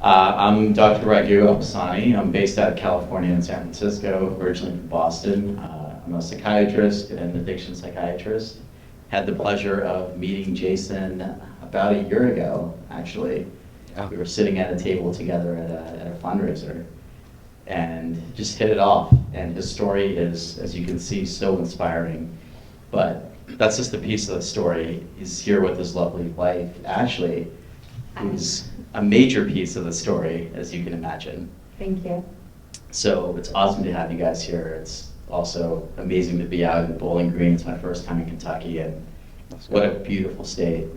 I'm Dr. Raghu Alpasani. I'm based out of California and San Francisco, originally from Boston. I'm a psychiatrist and addiction psychiatrist. Had the pleasure of meeting Jason about a year ago, actually. Oh. We were sitting at a table together at a fundraiser and just hit it off. And his story is, as you can see, so inspiring. But that's just a piece of the story. He's here with his lovely wife, Ashley, who's a major piece of the story, as you can imagine. Thank you. So it's awesome to have you guys here. It's also amazing to be out in Bowling Green. It's my first time in Kentucky, and what a beautiful state.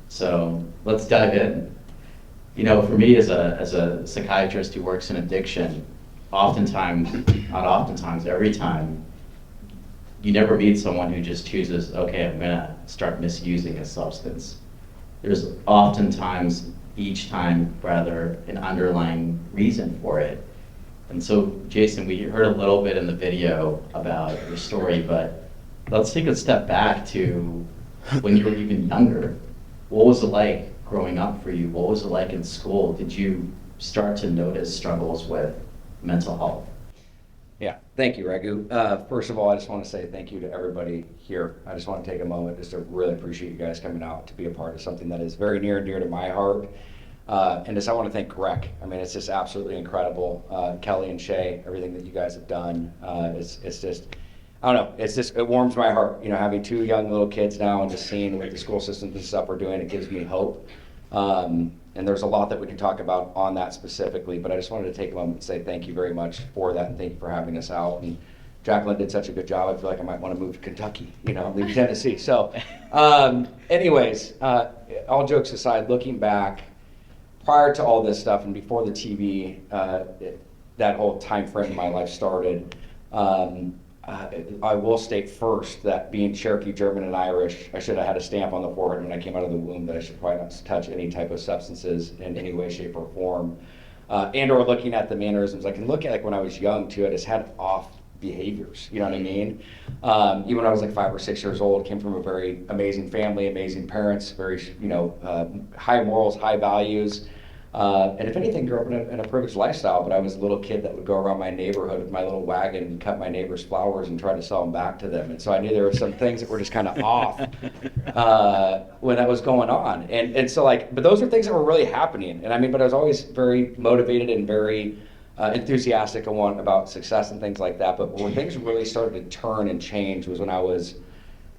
So let's dive in. You know, for me as a psychiatrist who works in addiction, oftentimes, not oftentimes, every time, you never meet someone who just chooses, okay, I'm gonna start misusing a substance. There's oftentimes, each time rather, an underlying reason for it. And so, Jason, we heard a little bit in the video about your story, but let's take a step back to when you were even younger. What was it like growing up for you? What was it like in school? Did you start to notice struggles with mental health? Yeah, thank you, Raghu. First of all, I just want to say thank you to everybody here. I just want to take a moment just to really appreciate you guys coming out to be a part of something that is very near and dear to my heart. And just I want to thank Greg. I mean, it's just absolutely incredible. Kelly and Shay, everything that you guys have done, it's just, I don't know, it warms my heart. You know, having two young little kids now and just seeing what the school systems and stuff are doing, it gives me hope. And there's a lot that we can talk about on that specifically, but I just wanted to take a moment and say thank you very much for that, and thank you for having us out. And Jacqueline did such a good job. I feel like I might want to move to Kentucky, you know, leave Tennessee. So anyways, all jokes aside, looking back, prior to all this stuff and before the TV, that whole time frame in my life started, I will state first that being Cherokee, German, and Irish, I should have had a stamp on the forehead when I came out of the womb that I should probably not touch any type of substances in any way, shape, or form. And or looking at the mannerisms, I can look at like when I was young too, I just had off behaviors, you know what I mean? Even when I was like 5 or 6 years old, came from a very amazing family, amazing parents, very, you know, high morals, high values. And if anything, grew up in a privileged lifestyle, but I was a little kid that would go around my neighborhood with my little wagon and cut my neighbor's flowers and try to sell them back to them. And so I knew there were some things that were just kind of off when that was going on. And so like, but those are things that were really happening. And I mean, but I was always very motivated and very enthusiastic about success and things like that. But when things really started to turn and change was when I was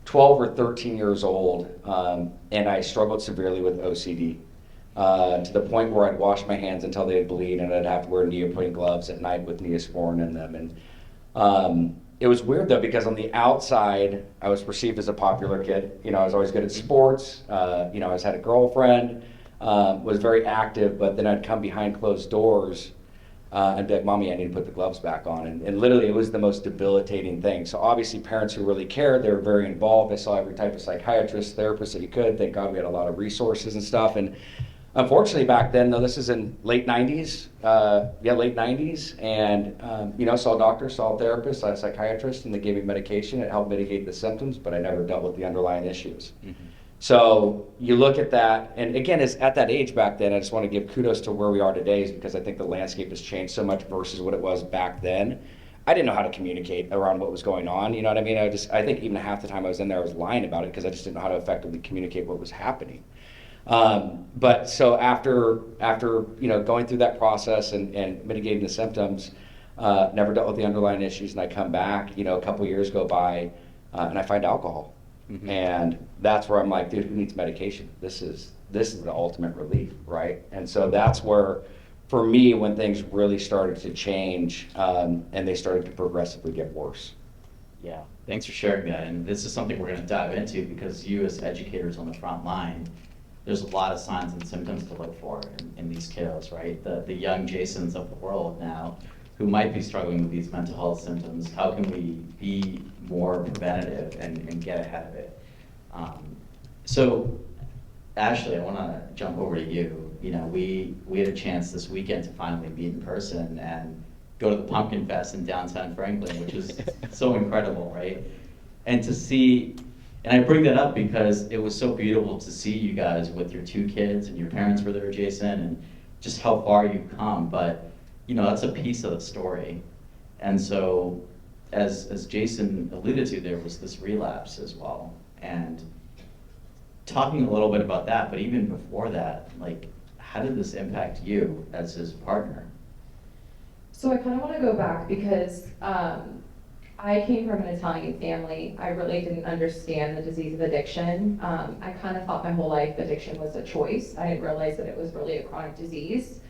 12 or 13 years old, and I struggled severely with OCD. To the point where I'd wash my hands until they'd bleed, and I'd have to wear neoprene gloves at night with Neosporin in them. And it was weird though, because on the outside, I was perceived as a popular kid. You know, I was always good at sports. You know, I always had a girlfriend, was very active, but then I'd come behind closed doors and be like, Mommy, I need to put the gloves back on. And literally, it was the most debilitating thing. So obviously, parents who really cared, they were very involved. I saw every type of psychiatrist, therapist that you could. Thank God we had a lot of resources and stuff. And unfortunately, back then, though, this is in late 90s, late 90s, and, you know, saw doctors, saw therapists, saw a psychiatrist, and they gave me medication. It helped mitigate the symptoms, but I never dealt with the underlying issues. Mm-hmm. So you look at that, and again, it's at that age back then, I just want to give kudos to where we are today, because I think the landscape has changed so much versus what it was back then. I didn't know how to communicate around what was going on, you know what I mean? I think even half the time I was in there, I was lying about it because I just didn't know how to effectively communicate what was happening. But so after you know, going through that process and mitigating the symptoms, never dealt with the underlying issues, and I come back, you know, a couple years go by, and I find alcohol. Mm-hmm. And that's where I'm like, dude, who needs medication? This is the ultimate relief, right? And so that's where, for me, when things really started to change, and they started to progressively get worse. Yeah, thanks for sharing that. And this is something we're going to dive into, because you as educators on the front line, there's a lot of signs and symptoms to look for in these kiddos, right? The young Jasons of the world now who might be struggling with these mental health symptoms. How can we be more preventative and get ahead of it? So, Ashley, I want to jump over to you. You know, we had a chance this weekend to finally meet in person and go to the Pumpkin Fest in downtown Franklin, which is so incredible, right? And to see. And I bring that up because it was so beautiful to see you guys with your two kids, and your parents were there, Jason, and just how far you've come, but that's a piece of the story. And so, as Jason alluded to, there was this relapse as well. And talking a little bit about that, but even before that, like, how did this impact you as his partner? So I kind of want to go back because I came from an Italian family. I really didn't understand the disease of addiction. I kind of thought my whole life addiction was a choice. I didn't realize that it was really a chronic disease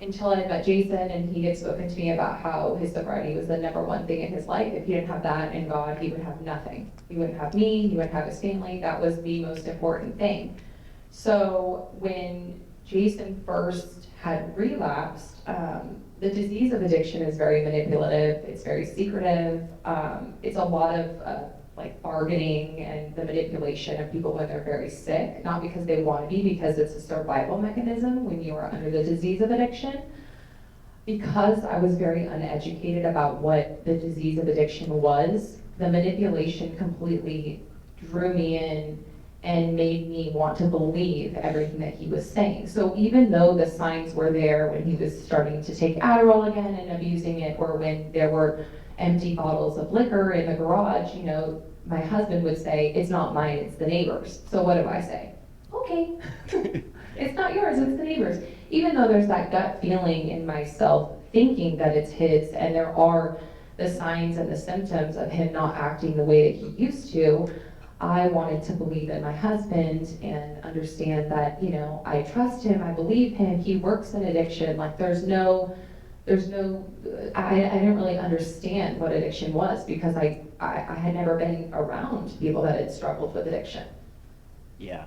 until I had met Jason, and he had spoken to me about how his sobriety was the #1 thing in his life. If he didn't have that and God, he would have nothing. He wouldn't have me, he wouldn't have his family. That was the most important thing. So when Jason first had relapsed, the disease of addiction is very manipulative, it's very secretive, it's a lot of like bargaining and the manipulation of people when they're very sick, not because they want to be, because it's a survival mechanism when you are under the disease of addiction. Because I was very uneducated about what the disease of addiction was, the manipulation completely drew me in and made me want to believe everything that he was saying. So even though the signs were there when he was starting to take Adderall again and abusing it, or when there were empty bottles of liquor in the garage, my husband would say, "It's not mine, it's the neighbor's." So what do I say? Okay, it's not yours, it's the neighbor's. Even though there's that gut feeling in myself thinking that it's his, and there are the signs and the symptoms of him not acting the way that he used to, I wanted to believe in my husband and understand that, I trust him, I believe him, he works in addiction. Like I didn't really understand what addiction was because I had never been around people that had struggled with addiction. Yeah.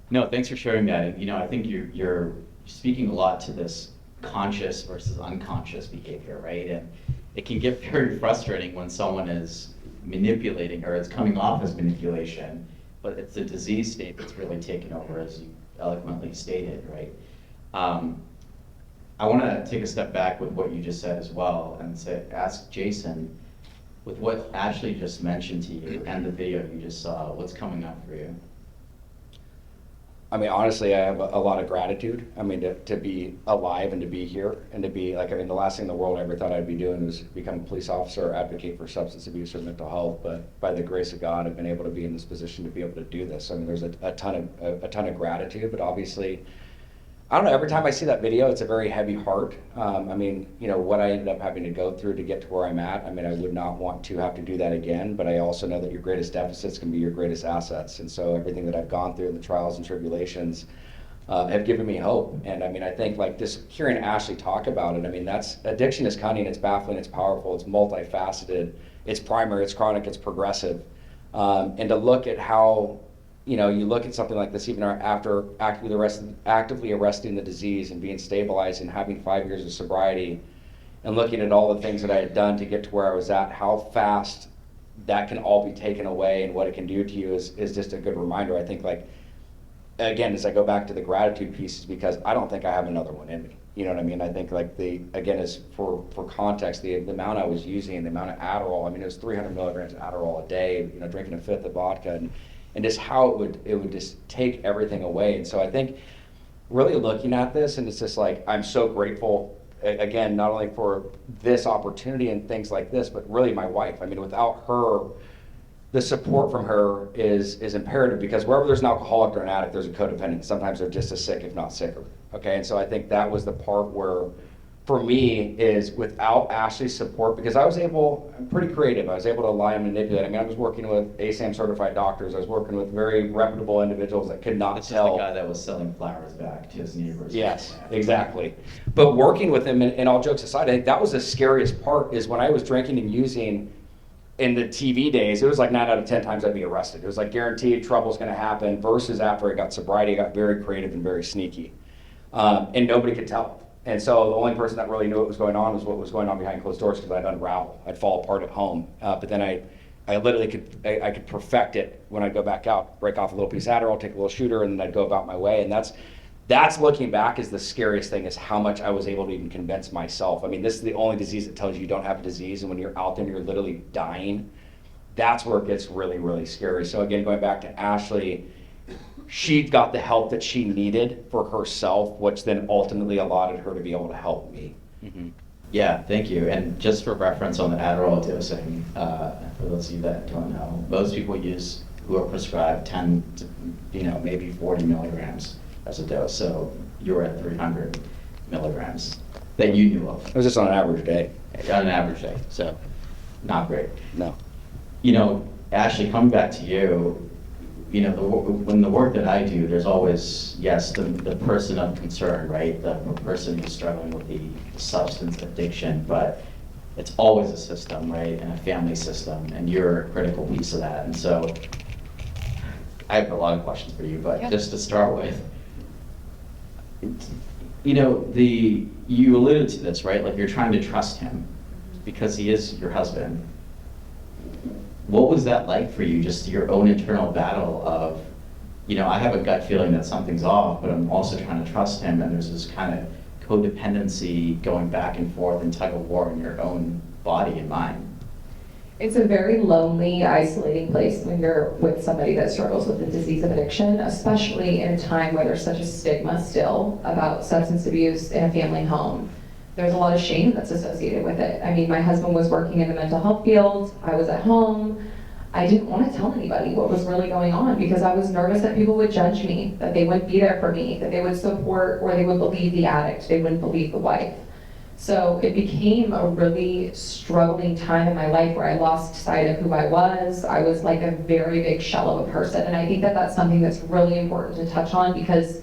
No, thanks for sharing that. And, I think you're speaking a lot to this conscious versus unconscious behavior, right? And it can get very frustrating when someone is manipulating, or it's coming off as manipulation, but it's a disease state that's really taken over, as you eloquently stated, right? I want to take a step back with what you just said as well and ask Jason, with what Ashley just mentioned to you and the video you just saw, what's coming up for you? I mean, honestly, I have a lot of gratitude. I mean, to be alive and to be here and to be like, the last thing in the world I ever thought I'd be doing was become a police officer or advocate for substance abuse or mental health. But by the grace of God, I've been able to be in this position to be able to do this. I mean, there's a ton of gratitude, but obviously, I don't know, every time I see that video, it's a very heavy heart. What I ended up having to go through to get to where I'm at, I would not want to have to do that again, but I also know that your greatest deficits can be your greatest assets. And so everything that I've gone through, the trials and tribulations, have given me hope. And I think like this, hearing Ashley talk about it, addiction is cunning, it's baffling, it's powerful, it's multifaceted, it's primary, it's chronic, it's progressive. And to look at how, you look at something like this, even after actively arresting the disease and being stabilized and having 5 years of sobriety, and looking at all the things that I had done to get to where I was at, how fast that can all be taken away and what it can do to you is just a good reminder. I think, like, again, as I go back to the gratitude pieces, because I don't think I have another one in me. You know what I mean? I think, like, as for context, the amount I was using, the amount of Adderall, it was 300 milligrams of Adderall a day, drinking a fifth of vodka, and just how it would just take everything away. And so I think really looking at this, and it's just like, I'm so grateful, again, not only for this opportunity and things like this, but really my wife. Without her, the support from her is imperative, because wherever there's an alcoholic or an addict, there's a codependent. Sometimes they're just as sick, if not sicker. Okay, and so I think that was the part where, for me, is without Ashley's support, because I'm pretty creative. I was able to lie and manipulate. I was working with ASAM certified doctors. I was working with very reputable individuals that could not tell. The guy that was selling flowers back to his neighbors. Yes, exactly. But working with him, and all jokes aside, I think that was the scariest part, is when I was drinking and using in the TV days, it was like 9 out of 10 times I'd be arrested. It was like guaranteed trouble's gonna happen, versus after I got sobriety, I got very creative and very sneaky. And nobody could tell. And so the only person that really knew what was going on was what was going on behind closed doors, because I'd unravel, I'd fall apart at home. But then I literally could perfect it when I'd go back out, break off a little piece of Adderall, take a little shooter, and then I'd go about my way. And that's looking back, is the scariest thing, is how much I was able to even convince myself. This is the only disease that tells you don't have a disease, and when you're out there and you're literally dying, that's where it gets really, really scary. So again, going back to Ashley, she got the help that she needed for herself, which then ultimately allowed her to be able to help me. Yeah, thank you. And just for reference on the Adderall dosing, for those of you that don't know, most people who are prescribed 10 to, maybe 40 milligrams as a dose. So you're at 300 milligrams that you knew of It was just on an average day. on an average day. So not great. No. Ashley, coming back to you, when the work that I do, there's always, yes, the person of concern, right? The person who's struggling with the substance addiction, but it's always a system, right? And a family system, and you're a critical piece of that. And so I have a lot of questions for you, but just to start with, you alluded to this, right? Like you're trying to trust him because he is your husband. What was that like for you, just your own internal battle of, I have a gut feeling that something's off, but I'm also trying to trust him, and there's this kind of codependency going back and forth and tug of war in your own body and mind? It's a very lonely, isolating place when you're with somebody that struggles with the disease of addiction, especially in a time where there's such a stigma still about substance abuse in a family home. There's a lot of shame that's associated with it. I mean, my husband was working in the mental health field. I was at home. I didn't want to tell anybody what was really going on because I was nervous that people would judge me, that they wouldn't be there for me, that they would support or they would believe the addict, they wouldn't believe the wife. So it became a really struggling time in my life where I lost sight of who I was. I was like a very big shell of a person. And I think that that's something that's really important to touch on because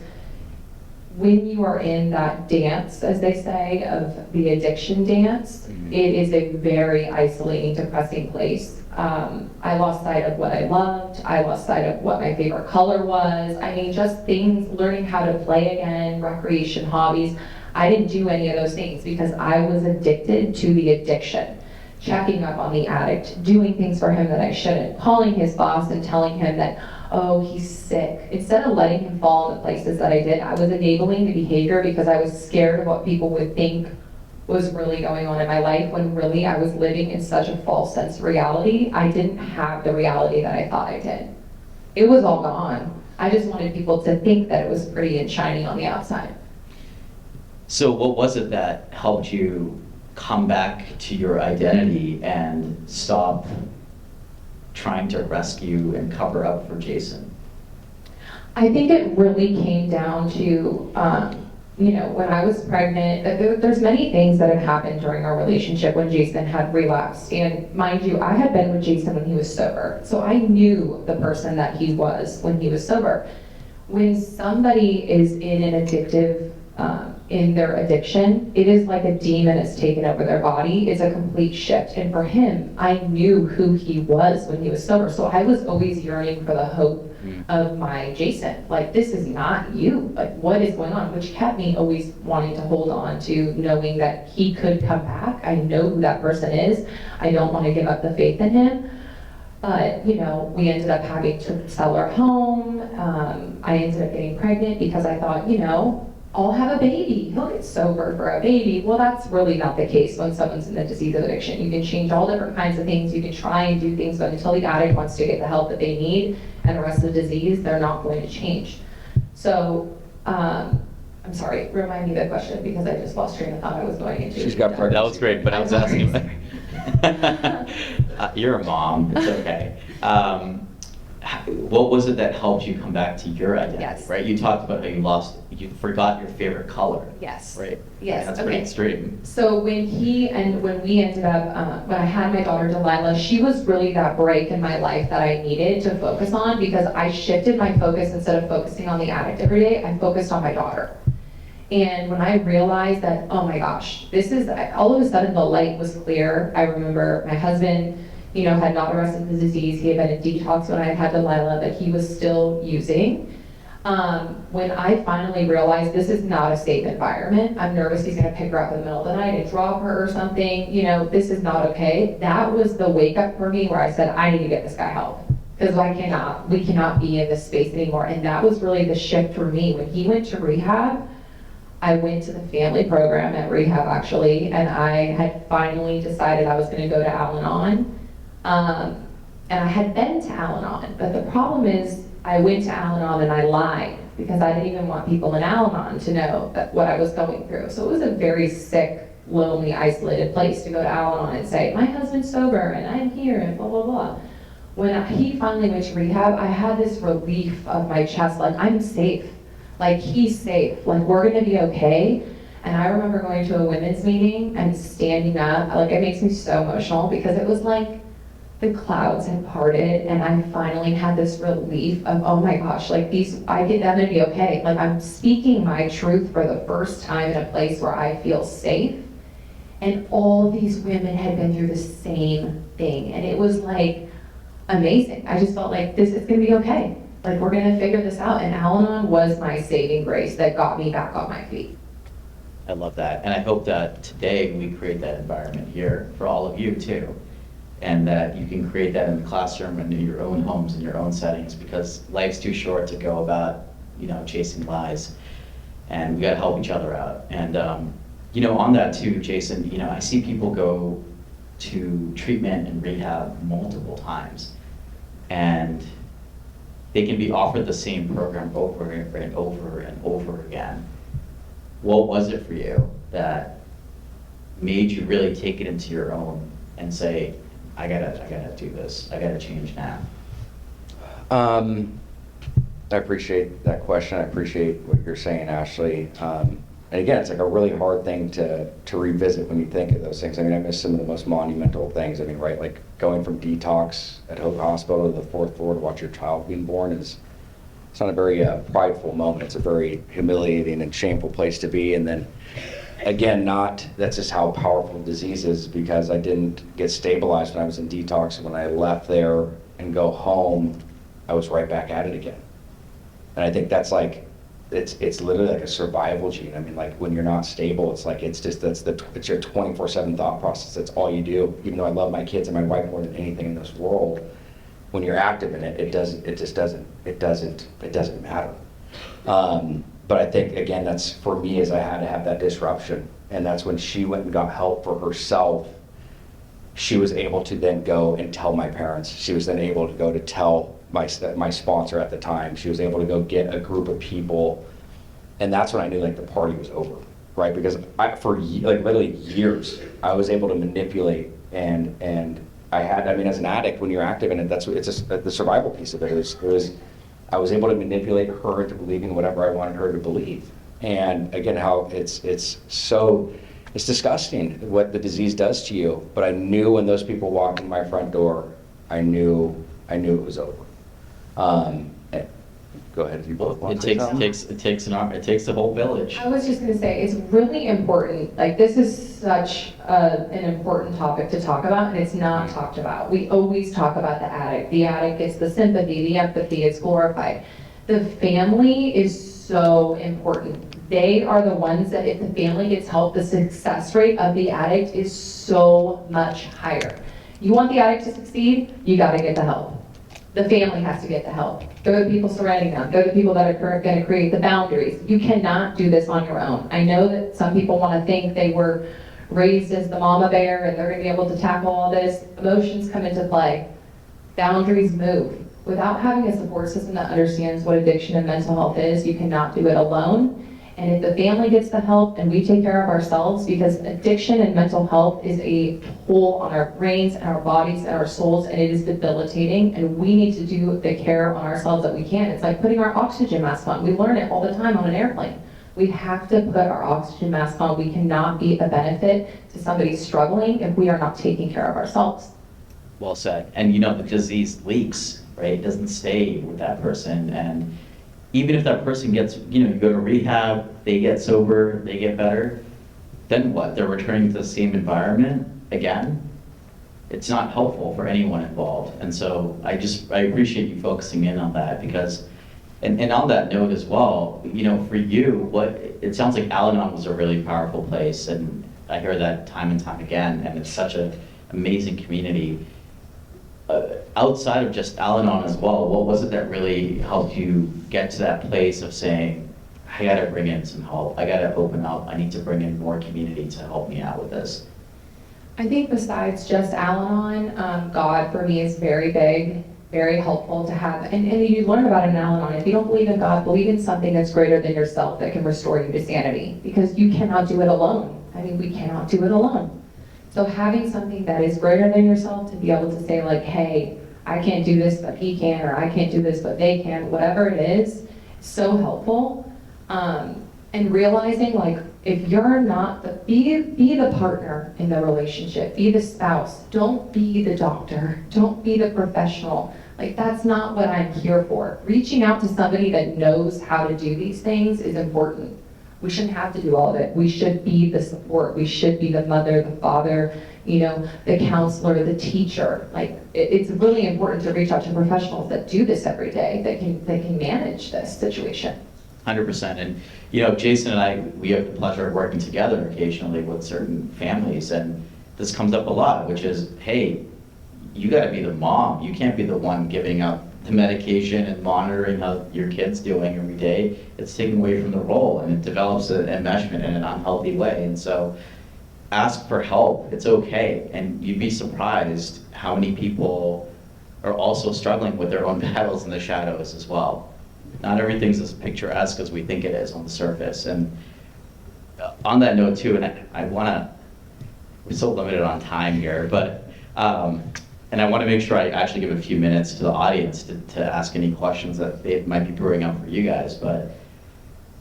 when you are in that dance, as they say, of the addiction dance, it is a very isolating, depressing place. I lost sight of what I loved. I lost sight of what my favorite color was. I mean, just things, learning how to play again, recreation, hobbies. I didn't do any of those things because I was addicted to the addiction. Checking up on the addict, doing things for him that I shouldn't, calling his boss and telling him that, oh, he's sick. Instead of letting him fall in the places that I did, I was enabling the behavior because I was scared of what people would think was really going on in my life when really I was living in such a false sense of reality. I didn't have the reality that I thought I did. It was all gone. I just wanted people to think that it was pretty and shiny on the outside. So what was it that helped you come back to your identity and stop trying to rescue and cover up for Jason? I think it really came down to, when I was pregnant, there's many things that had happened during our relationship when Jason had relapsed. And mind you, I had been with Jason when he was sober. So I knew the person that he was when he was sober. When somebody is in an addictive, in their addiction, it is like a demon has taken over their body. It's a complete shift. And for him, I knew who he was when he was sober. So I was always yearning for the hope of my Jason. Like, this is not you. Like, what is going on? Which kept me always wanting to hold on to knowing that he could come back. I know who that person is. I don't want to give up the faith in him. But, we ended up having to sell our home. I ended up getting pregnant because I thought, I'll have a baby. He'll get sober for a baby. Well, that's really not the case when someone's in the disease of addiction. You can change all different kinds of things. You can try and do things, but until the addict wants to get the help that they need and the rest of the disease, they're not going to change. So, I'm sorry, remind me the question because I just lost train of thought I was going into. She's got pregnant. That was great, but I was asking. You're a mom. It's okay. What was it that helped you come back to your identity? Yes. Right? You talked about how you forgot your favorite color. Yes. Right? Yes. That's pretty extreme. So when we ended up, when I had my daughter Delilah, she was really that break in my life that I needed to focus on because I shifted my focus. Instead of focusing on the addict every day, I focused on my daughter. And when I realized that, oh my gosh, all of a sudden the light was clear. I remember my husband, had not arrested the disease. He had been in detox when I had Delilah, but he was still using. When I finally realized this is not a safe environment, I'm nervous he's gonna pick her up in the middle of the night and drop her or something, this is not okay. That was the wake up for me where I said, I need to get this guy help. Because we cannot be in this space anymore. And that was really the shift for me. When he went to rehab, I went to the family program at rehab actually, and I had finally decided I was gonna go to Al-Anon. And I had been to Al-Anon, but the problem is I went to Al-Anon and I lied because I didn't even want people in Al-Anon to know that what I was going through. So it was a very sick, lonely, isolated place to go to Al-Anon and say, my husband's sober and I'm here and blah, blah, blah. When he finally went to rehab, I had this relief of my chest, like I'm safe, like he's safe, like we're gonna be okay. And I remember going to a women's meeting and standing up, like it makes me so emotional because it was like the clouds had parted and I finally had this relief of, oh my gosh, like I get them to be okay. Like I'm speaking my truth for the first time in a place where I feel safe. And all these women had been through the same thing. And it was like amazing. I just felt like this is gonna be okay. Like we're gonna figure this out. And Al-Anon was my saving grace that got me back on my feet. I love that. And I hope that today we create that environment here for all of you too. And that you can create that in the classroom and in your own homes, in your own settings, because life's too short to go about, chasing lies. And we gotta help each other out. And, on that too, Jason, I see people go to treatment and rehab multiple times. And they can be offered the same program over and over and over again. What was it for you that made you really take it into your own and say, I gotta do this, I gotta change now? I appreciate that question. I appreciate what you're saying, Ashley. And again, it's like a really hard thing to revisit when you think of those things. I mean, I miss some of the most monumental things. I mean, right, like going from detox at Hope Hospital to the 4th floor to watch your child being born it's not a very prideful moment. It's a very humiliating and shameful place to be. And then again, that's just how powerful disease is, because I didn't get stabilized when I was in detox. And when I left there and go home, I was right back at it again. And I think that's like, it's literally like a survival gene. I mean, like when you're not stable, it's like, it's your 24/7 thought process. That's all you do. Even though I love my kids and my wife more than anything in this world, when you're active in it, it doesn't matter. But I think, again, that's for me, is I had to have that disruption. And that's when she went and got help for herself. She was able to then go and tell my parents. She was then able to go to tell my sponsor at the time. She was able to go get a group of people. And that's when I knew like the party was over, right? Because for like literally years, I was able to manipulate and as an addict, when you're active in it, it's just the survival piece of it. I was able to manipulate her into believing whatever I wanted her to believe. And again, how it's disgusting what the disease does to you. But I knew when those people walked in my front door, I knew it was over. Go ahead. You both want It takes a whole village. I was just going to say, it's really important. Like, this is such an important topic to talk about, and it's not talked about. We always talk about the addict. The addict gets the sympathy, the empathy, it's glorified. The family is so important. They are the ones that, if the family gets help, the success rate of the addict is so much higher. You want the addict to succeed, you got to get the help. The family has to get the help. Go to the people surrounding them. Go to the people that are going to create the boundaries. You cannot do this on your own. I know that some people want to think they were raised as the mama bear and they're going to be able to tackle all this. Emotions come into play. Boundaries move. Without having a support system that understands what addiction and mental health is, you cannot do it alone. And if the family gets the help and we take care of ourselves, because addiction and mental health is a toll on our brains and our bodies and our souls, and it is debilitating, and we need to do the care on ourselves that we can. It's like putting our oxygen mask on. We learn it all the time on an airplane. We have to put our oxygen mask on. We cannot be a benefit to somebody struggling if we are not taking care of ourselves. Well said. And the disease leaks, right? It doesn't stay with that person. And even if that person gets, you go to rehab, they get sober, they get better, then what? They're returning to the same environment again? It's not helpful for anyone involved. And so I appreciate you focusing in on that, because, and on that note as well, for you, it sounds like Al-Anon was a really powerful place, and I hear that time and time again, and it's such an amazing community. Outside of just Al-Anon as well, what was it that really helped you get to that place of saying, I gotta bring in some help, I gotta open up, I need to bring in more community to help me out with this? I think besides just Al-Anon, God for me is very big. very helpful to have, and you learn about an Al-Anon. If you don't believe in God, believe in something that's greater than yourself that can restore you to sanity, because you cannot do it alone. I mean, we cannot do it alone. So having something that is greater than yourself to be able to say like, hey, I can't do this, but he can, or I can't do this, but they can, whatever it is, so helpful. And realizing like, if you're not the, be the partner in the relationship, be the spouse, don't be the doctor, don't be the professional. Like, that's not what I'm here for. Reaching out to somebody that knows how to do these things is important. We shouldn't have to do all of it. We should be the support. We should be the mother, the father, you know, the counselor, the teacher. Like, it's really important to reach out to professionals that do this every day, that can manage this situation. 100%. And, you know, Jason and I, we have the pleasure of working together occasionally with certain families, and this comes up a lot, which is, hey, you got to be the mom. You can't be the one giving up the medication and monitoring how your kid's doing every day. It's taken away from the role, and it develops an enmeshment in an unhealthy way. And so ask for help. It's okay. And you'd be surprised how many people are also struggling with their own battles in the shadows as well. Not everything's as picturesque as we think it is on the surface. And on that note too, and I want to, we're so limited on time here, but and I want to make sure I actually give a few minutes to the audience to ask any questions that they might be brewing up for you guys. But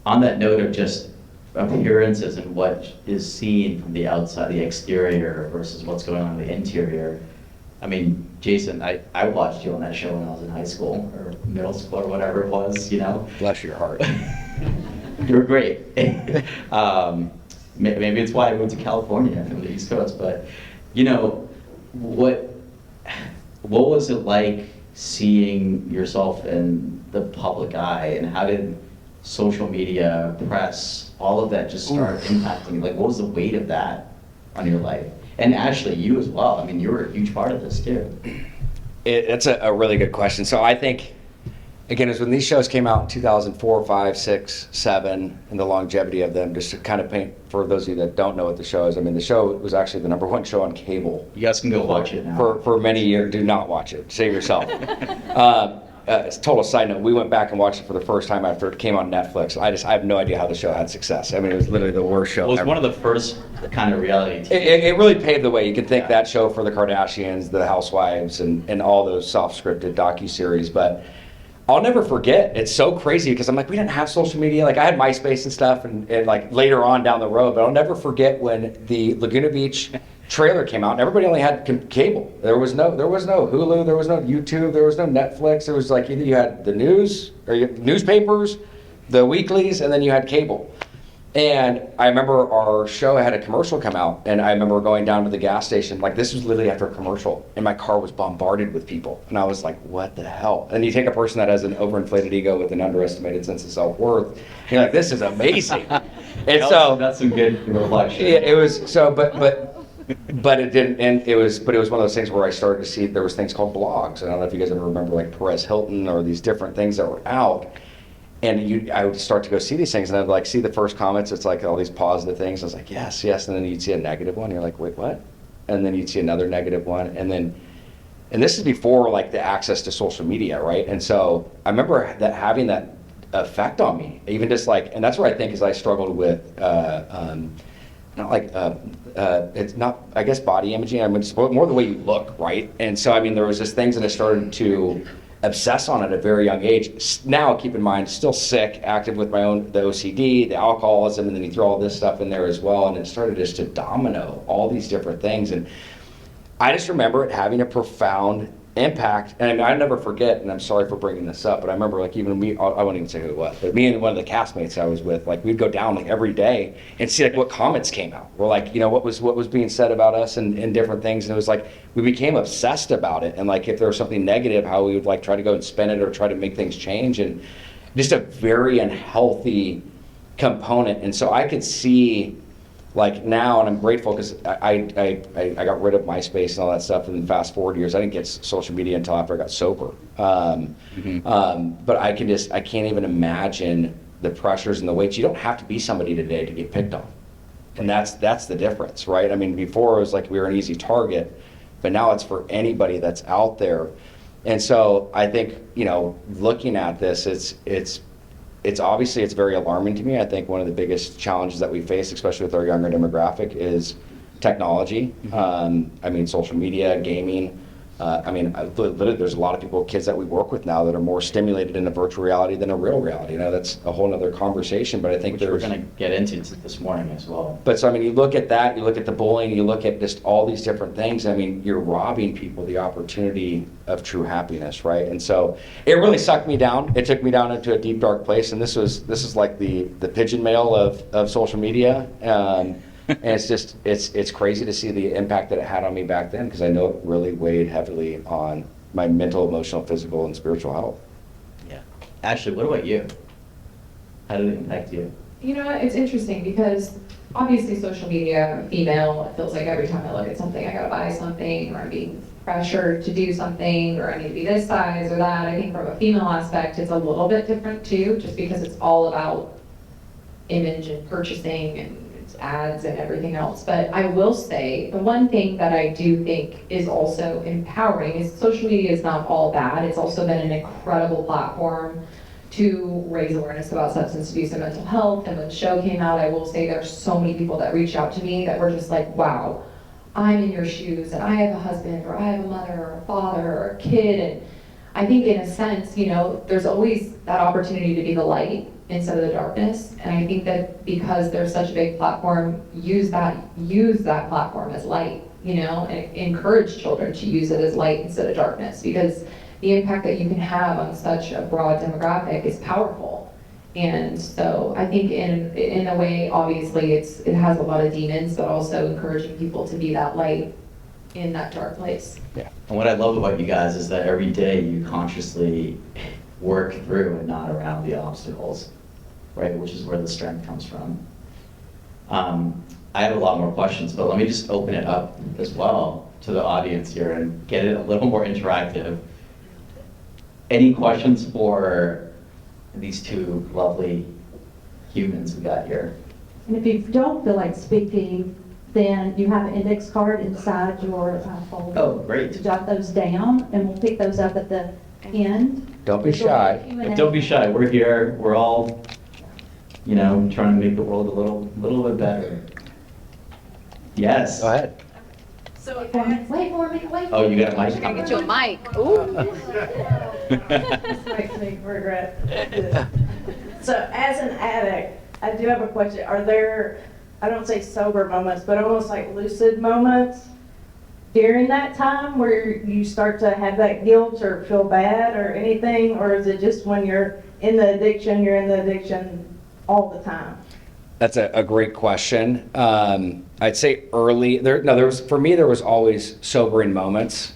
on that note of just appearances and what is seen from the outside, the exterior versus what's going on in the interior. I mean, Jason, I watched you on that show when I was in high school or middle school or whatever it was, you know? Bless your heart. You were great. Maybe it's why I moved to California from the East Coast, but you know, what was it like seeing yourself in the public eye, and how did social media, press, all of that just start impacting you? Like, what was the weight of that on your life? And Ashley, you as well. I mean, you were a huge part of this too. That's a really good question. So I think, again, is when these shows came out in 2004, 5, 6, 7, and the longevity of them, just to kind of paint, for those of you that don't know what the show is, I mean, the show was actually the #1 show on cable. You guys can go watch it now. For many years. Do not watch it. Save yourself. It's a total side note. We went back and watched it for the first time after it came on Netflix. I have no idea how the show had success. I mean, it was literally the worst show It was ever. one of the first kind of reality TV. It really paved the way. You could thank that show for the Kardashians, the Housewives, and all those soft-scripted docuseries. But I'll never forget. It's so crazy because I'm like, we didn't have social media. Like, I had MySpace and stuff, and like later on down the road. But I'll never forget when the Laguna Beach trailer came out, and everybody only had cable. There was no Hulu, there was no YouTube, there was no Netflix. It was like either you had the news or newspapers, the weeklies, and then you had cable. And I remember our show had a commercial come out, and I remember going down to the gas station, like this was literally after a commercial, and my car was bombarded with people. And I was like, what the hell? And you take a person that has an overinflated ego with an underestimated sense of self-worth, and you're like, this is amazing. And so that's some good reflection. Yeah, it was so, but it didn't, and it was one of those things where I started to see there was things called blogs. I don't know if you guys ever remember like Perez Hilton or these different things that were out. And I would start to go see these things, and I'd like see the first comments. It's like all these positive things. I was like, yes, yes. And then you'd see a negative one. You're like, wait, what? And then you'd see another negative one. And this is before like the access to social media, right? And so I remember that having that effect on me, even just like, and that's where I think is I struggled with, not like, it's not, I guess, body imaging. I mean, it's more the way you look, right? And so, I mean, there was just things that I started to obsess on at a very young age. Now, keep in mind, still sick, active with the OCD, the alcoholism, and then you throw all this stuff in there as well, and it started just to domino all these different things. And I just remember it having a profound impact, and I never forget, and I'm sorry for bringing this up, but I remember like even me, I won't even say who it was, but me and one of the castmates I was with, like we'd go down like every day and see like what comments came out. We're like, you know, what was being said about us and different things, and it was like we became obsessed about it, and like if there was something negative, how we would like try to go and spin it or try to make things change, and just a very unhealthy component. And so I could see like now, and I'm grateful because I got rid of MySpace and all that stuff, and then fast forward years, I didn't get social media until after I got sober. But I can't even imagine the pressures and the weights. You don't have to be somebody today to get picked on. And that's the difference, right? I mean, before it was like we were an easy target, but now it's for anybody that's out there. And so I think, looking at this, it's obviously, it's very alarming to me. I think one of the biggest challenges that we face, especially with our younger demographic, is technology. Social media, gaming. Literally, there's a lot of people, kids that we work with now that are more stimulated in a virtual reality than a real reality. That's a whole other conversation, but I think Which we're going to get into this morning as well. But so, you look at that, you look at the bullying, you look at just all these different things. You're robbing people the opportunity of true happiness, right? And so it really sucked me down. It took me down into a deep, dark place. And this is like the pigeon mail of social media. And it's crazy to see the impact that it had on me back then, because I know it really weighed heavily on my mental, emotional, physical, and spiritual health. Yeah. Ashley, what about you? How did it impact you? You know what, it's interesting because obviously social media, female, it feels like every time I look at something, I gotta buy something, or I'm being pressured to do something, or I need to be this size or that. I think from a female aspect, it's a little bit different too, just because it's all about image and purchasing and ads and everything else. But I will say the one thing that I do think is also empowering is social media is not all bad. It's also been an incredible platform to raise awareness about substance abuse and mental health. And when the show came out, I will say there's so many people that reached out to me that were just like, wow, I'm in your shoes and I have a husband, or I have a mother or a father or a kid. And I think in a sense, there's always that opportunity to be the light instead of the darkness. And I think that because there's such a big platform, use that platform as light, and encourage children to use it as light instead of darkness, because the impact that you can have on such a broad demographic is powerful. And so I think in a way, obviously it has a lot of demons, but also encouraging people to be that light in that dark place. Yeah. And what I love about you guys is that every day you consciously work through and not around the obstacles, right? Which is where the strength comes from. I have a lot more questions, but let me just open it up as well to the audience here and get it a little more interactive. Any questions for these two lovely humans we got here? And if you don't feel like speaking, then you have an index card inside your folder. Oh, great. Jot those down, and we'll pick those up at the end. Don't be shy. Don't be shy. We're here. We're all, trying to make the world a little bit better. Yes. Go ahead. So Wait for me, wait. Oh, you got a mic? We're gonna get you a mic. Ooh. This makes me regret this. So as an addict, I do have a question. Are there, I don't say sober moments, but almost like lucid moments during that time where you start to have that guilt or feel bad or anything? Or is it just when you're in the addiction all the time? That's a great question. I'd say early, there was always sobering moments.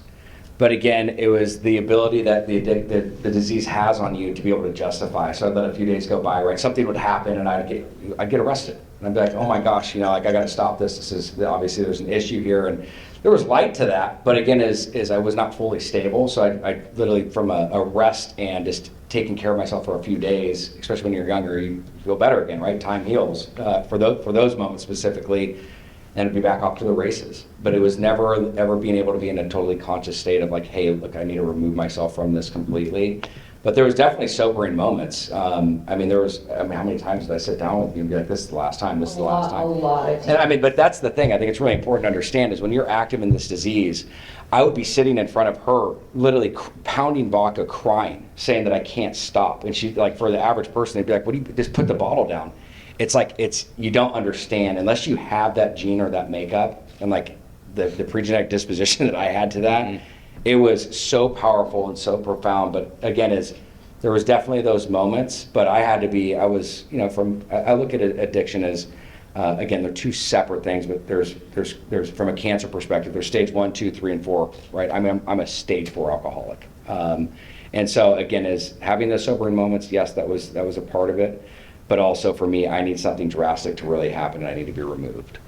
But again, it was the ability that the disease has on you to be able to justify. So I'd let a few days go by, right? Something would happen and I'd get arrested. And I'd be like, oh my gosh, I gotta stop this. This is, obviously there's an issue here. And there was light to that. But again, as I was not fully stable. So I literally, from a rest and just taking care of myself for a few days, especially when you're younger, you feel better again, right? Time heals for those moments specifically. And it'd be back off to the races. But it was never ever being able to be in a totally conscious state of like, hey, look, I need to remove myself from this completely. But there was definitely sobering moments. How many times did I sit down with you and be like, this is the last time, this is the last time? A lot of times. And but that's the thing I think it's really important to understand is when you're active in this disease, I would be sitting in front of her, literally pounding vodka, crying, saying that I can't stop. And she, like, for the average person, they'd be like, what do you, just put the bottle down. It's like, you don't understand unless you have that gene or that makeup and like the pregenetic disposition that I had to that. Mm-hmm. It was so powerful and so profound. But again, there was definitely those moments, but I look at addiction as, again, they're two separate things, but there's from a cancer perspective, there's stage 1, 2, 3, and 4, right? I'm a stage 4 alcoholic. And so again, as having those sobering moments, yes, that was a part of it. But also for me, I need something drastic to really happen and I need to be removed.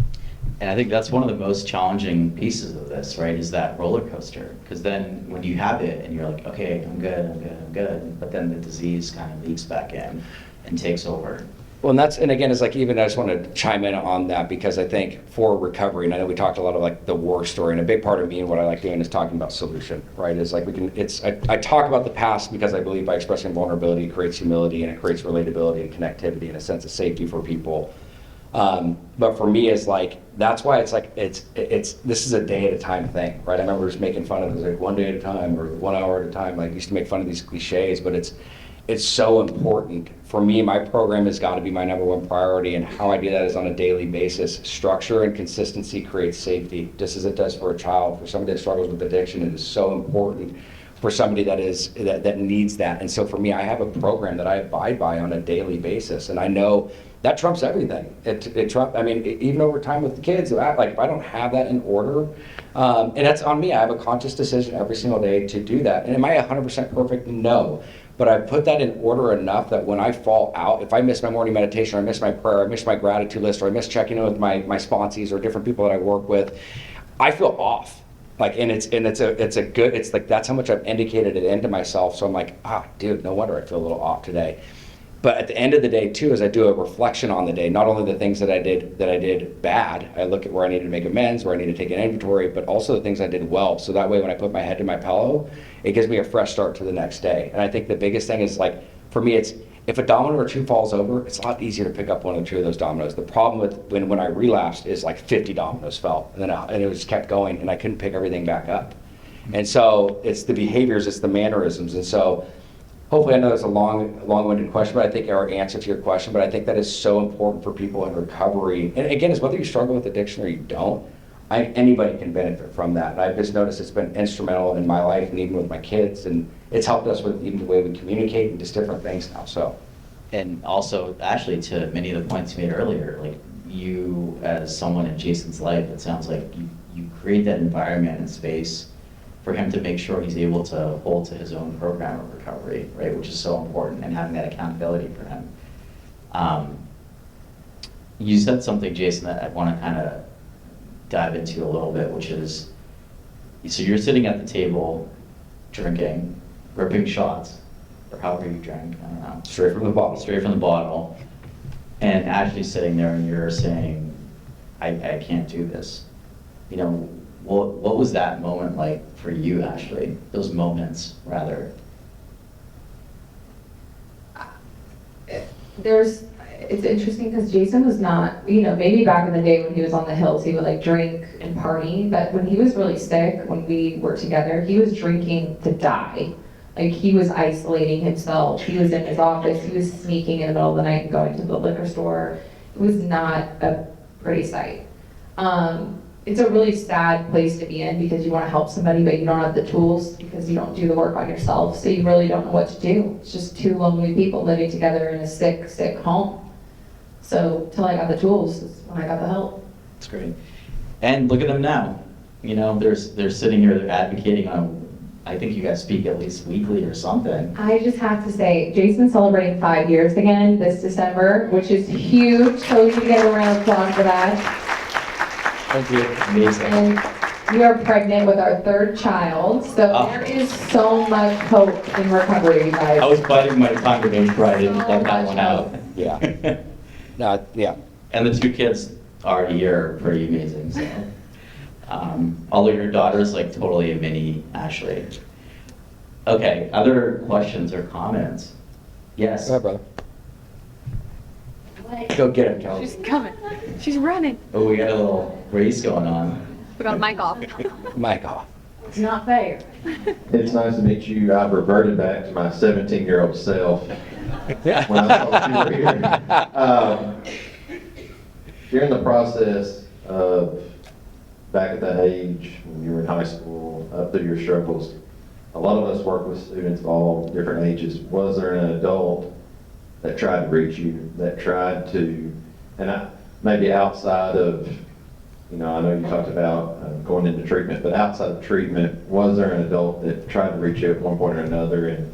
And I think that's one of the most challenging pieces of this, right, is that roller coaster. Because then when you have it and you're like, okay, I'm good, but then the disease kind of leaks back in and takes over. Well, and again, it's like, even I just want to chime in on that, because I think for recovery, and I know we talked a lot of like the war story, and a big part of me and what I like doing is talking about solution, right? Is like I talk about the past because I believe by expressing vulnerability, it creates humility, and it creates relatability and connectivity and a sense of safety for people. But for me, it's like, that's why it's like, this is a day at a time thing, right? I remember just making fun of it, like 1 day at a time or 1 hour at a time. Like, I used to make fun of these cliches, but it's so important. For me, my program has got to be my #1 priority, and how I do that is on a daily basis. Structure and consistency creates safety, just as it does for a child. For somebody that struggles with addiction, it is so important for somebody that needs that. And so for me, I have a program that I abide by on a daily basis, and I know that trumps everything. I mean, even over time with the kids, if I don't have that in order, and that's on me. I have a conscious decision every single day to do that. And am I 100% perfect? No. But I put that in order enough that when I fall out, if I miss my morning meditation, or I miss my prayer, or I miss my gratitude list, or I miss checking in with my sponsees or different people that I work with, I feel off. Like, it's like, that's how much I've indicated it into myself. So I'm like, dude, no wonder I feel a little off today. But at the end of the day too, as I do a reflection on the day, not only the things that I did bad, I look at where I need to make amends, where I need to take an inventory, but also the things I did well. So that way, when I put my head to my pillow, it gives me a fresh start to the next day. And I think the biggest thing is, like, for me, it's, if a domino or two falls over, it's a lot easier to pick up one or two of those dominoes. The problem with when I relapsed is like 50 dominoes fell, and it just kept going, and I couldn't pick everything back up. And so it's the behaviors, it's the mannerisms. And so hopefully, I know that's a long-winded question, but I think our answer to your question, but I think that is so important for people in recovery. And again, it's whether you struggle with addiction or you don't, anybody can benefit from that. And I've just noticed it's been instrumental in my life, and even with my kids, and it's helped us with even the way we communicate and just different things now, so. And also, Ashley, to many of the points you made earlier, like, you as someone in Jason's life, it sounds like you create that environment and space for him to make sure he's able to hold to his own program of recovery, right, which is so important, and having that accountability for him. You said something, Jason, that I want to kind of dive into a little bit, which is, so you're sitting at the table, drinking, ripping shots, or however you drank, I don't know. Straight from the bottle. Straight from the bottle. And Ashley's sitting there and you're saying, I can't do this. You know, what was that moment like for you, Ashley? Those moments, rather. It's interesting because Jason was not, maybe back in the day when he was on the hills, he would like drink and party, but when he was really sick, when we were together, he was drinking to die. Like, he was isolating himself. He was in his office. He was sneaking in the middle of the night and going to the liquor store. It was not a pretty sight. It's a really sad place to be in because you want to help somebody, but you don't have the tools because you don't do the work on yourself. So you really don't know what to do. It's just two lonely people living together in a sick home. So till I got the tools is when I got the help. That's great. And look at them now. They're sitting here, they're advocating on, I think you guys speak at least weekly or something. I just have to say, Jason's celebrating 5 years again this December, which is huge. So we can get a round of applause for that. Thank you. Amazing. And you are pregnant with our 3rd child, so there is so much hope in recovery, you guys. I was biting my tongue to make sure I didn't let that one out. Yeah. No, yeah. And the 2 kids already here are pretty amazing. So, all of your daughters, like, totally a mini Ashley. Okay, other questions or comments? Yes. Go ahead, brother. Go get him, Kelly. She's coming. She's running. Oh, we got a little race going on. We got a mic off. Mic off. It's not fair. It's nice to meet you. I've reverted back to my 17-year-old self Yeah. when I thought you were here. During the process of back at that age, when you were in high school, up through your struggles, a lot of us work with students of all different ages. Was there an adult that tried to reach you, that tried to, maybe outside of, I know you talked about going into treatment, but outside of treatment, was there an adult that tried to reach you at one point or another, and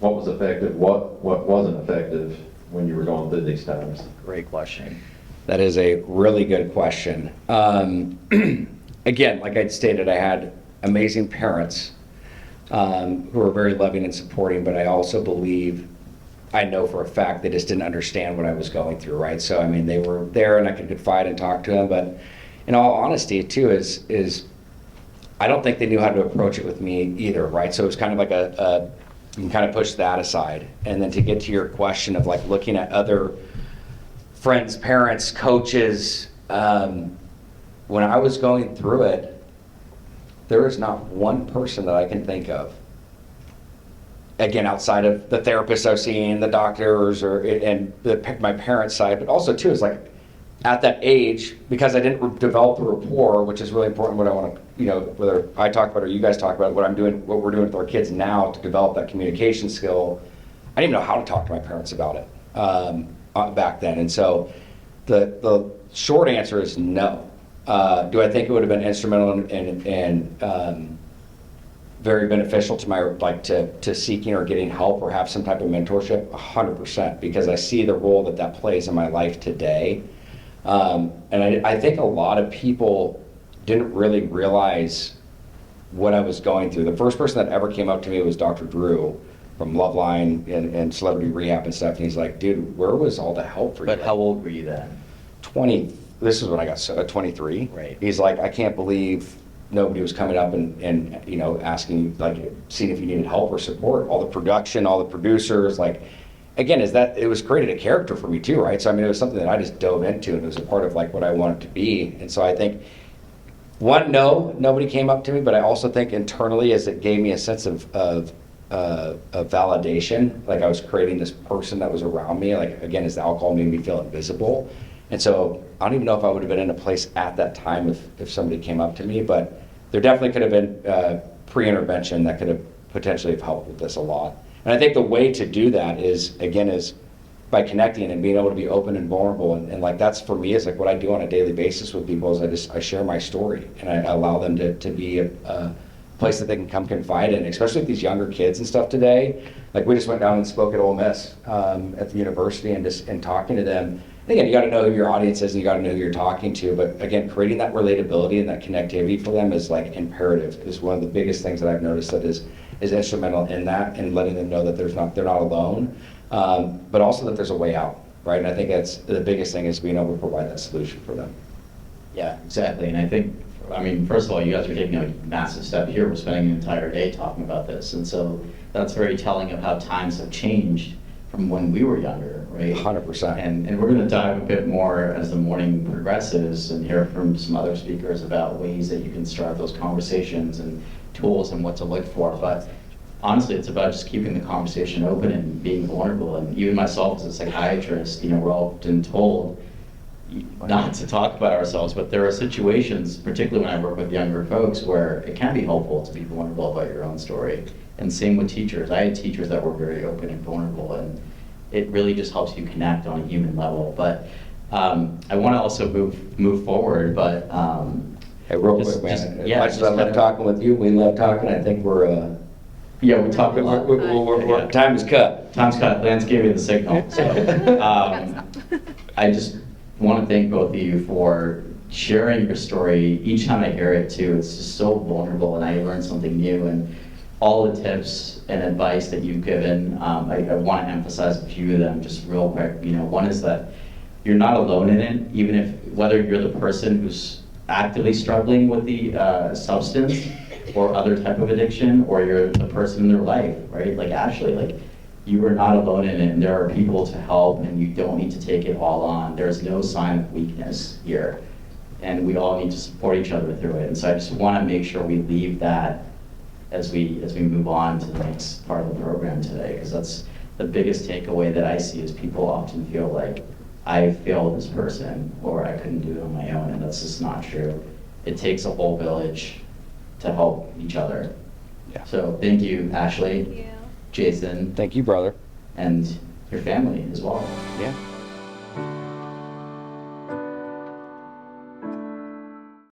what was effective, what wasn't effective when you were going through these times? Great question. That is a really good question. Again, like I stated, I had amazing parents who were very loving and supporting, but I also believe I know for a fact they just didn't understand what I was going through, right? So, I mean, they were there and I could confide and talk to them, but in all honesty, too, is I don't think they knew how to approach it with me either, right? So it was kind of like you can kind of push that aside. And then to get to your question of like looking at other friends, parents, coaches, when I was going through it, there is not one person that I can think of, again, outside of the therapists I've seen, the doctors, my parents' side, but also too, is like at that age, because I didn't develop the rapport, which is really important. What I want to, whether I talk about or you guys talk about, what we're doing with our kids now to develop that communication skill. I didn't even know how to talk to my parents about it back then, and so the short answer is no. Do I think it would have been instrumental and very beneficial to my to seeking or getting help or have some type of mentorship? 100%, because I see the role that plays in my life today. And I think a lot of people didn't really realize what I was going through. The first person that ever came up to me was Dr. Drew from Loveline and Celebrity Rehab and stuff. And he's like, dude, where was all the help for you? But how old were you then? 20. This is when I got 23. Right. He's like, I can't believe nobody was coming up and asking, like, seeing if you needed help or support. All the production, all the producers, like, again, it was created a character for me too, right? So I mean, it was something that I just dove into, and it was a part of like what I wanted to be. And so I think, nobody came up to me, but I also think internally, as it gave me a sense of validation, like I was creating this person that was around me. Like, again, as the alcohol made me feel invisible. And so I don't even know if I would have been in a place at that time if somebody came up to me, but there definitely could have been pre-intervention that could have potentially have helped with this a lot. And I think the way to do that is by connecting and being able to be open and vulnerable. And like, that's for me is like what I do on a daily basis with people is I share my story, and I allow them to be a place that they can come confide in, especially with these younger kids and stuff today. Like, we just went down and spoke at Ole Miss at the university and talking to them. Again, you got to know who your audience is and you got to know who you're talking to. But again, creating that relatability and that connectivity for them is like imperative. Is one of the biggest things that I've noticed that is instrumental in that, and letting them know that they're not alone, but also that there's a way out, right? And I think that's the biggest thing, is being able to provide that solution for them. Yeah, exactly. And I think, first of all, you guys are taking a massive step here. We're spending an entire day talking about this. And so that's very telling of how times have changed from when we were younger, right? 100%. And we're going to dive a bit more as the morning progresses and hear from some other speakers about ways that you can start those conversations and tools and what to look for. But honestly, it's about just keeping the conversation open and being vulnerable. And even myself as a psychiatrist, we're often told not to talk about ourselves, but there are situations, particularly when I work with younger folks, where it can be helpful to be vulnerable about your own story. And same with teachers. I had teachers that were very open and vulnerable, and it really just helps you connect on a human level. But I want to also move forward, but hey, real quick, man. As much as I love talking with you, we love talking. I think we're yeah, we talk a lot. Time is cut. Time's cut. Lance gave me the signal. So I just want to thank both of you for sharing your story. Each time I hear it too, it's just so vulnerable, and I learn something new. And all the tips and advice that you've given, I want to emphasize a few of them just real quick. One is that you're not alone in it, even if whether you're the person who's actively struggling with the substance or other type of addiction, or you're the person in their life, right? Like Ashley, like, you are not alone in it, and there are people to help, and you don't need to take it all on. There's no sign of weakness here, and we all need to support each other through it. And so I just want to make sure we leave that as we move on to the next part of the program today, because that's the biggest takeaway that I see, is people often feel like, I failed this person, or I couldn't do it on my own, and that's just not true. It takes a whole village to help each other. Yeah. So thank you, Ashley. Thank you. Jason. Thank you, brother. And your family as well. Yeah.